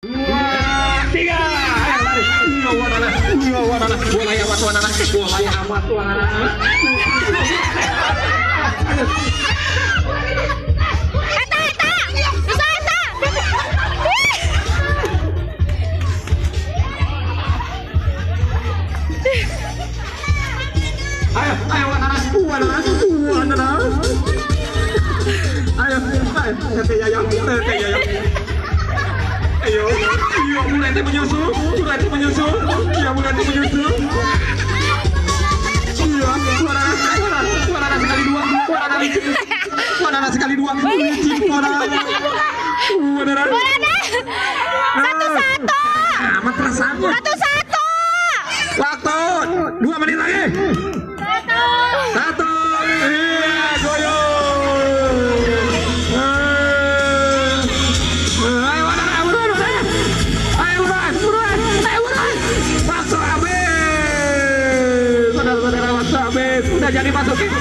2, 3, ayo lari. Bola yang amat wanana. Ayo wanana. Ayo, Ayo, mulai menyusul. Iya, mulai menyusul. Iya, wanana sekali dua. Satu-satu. Amat perasaannya. Satu-satu. Waktu 2 menit lagi. Satu. Iya, goyo. Ayo wanana, buruan. Ayo buruan. Waktu habis. Saudara-saudara, waktu habis. Udah, jangan dimasukin.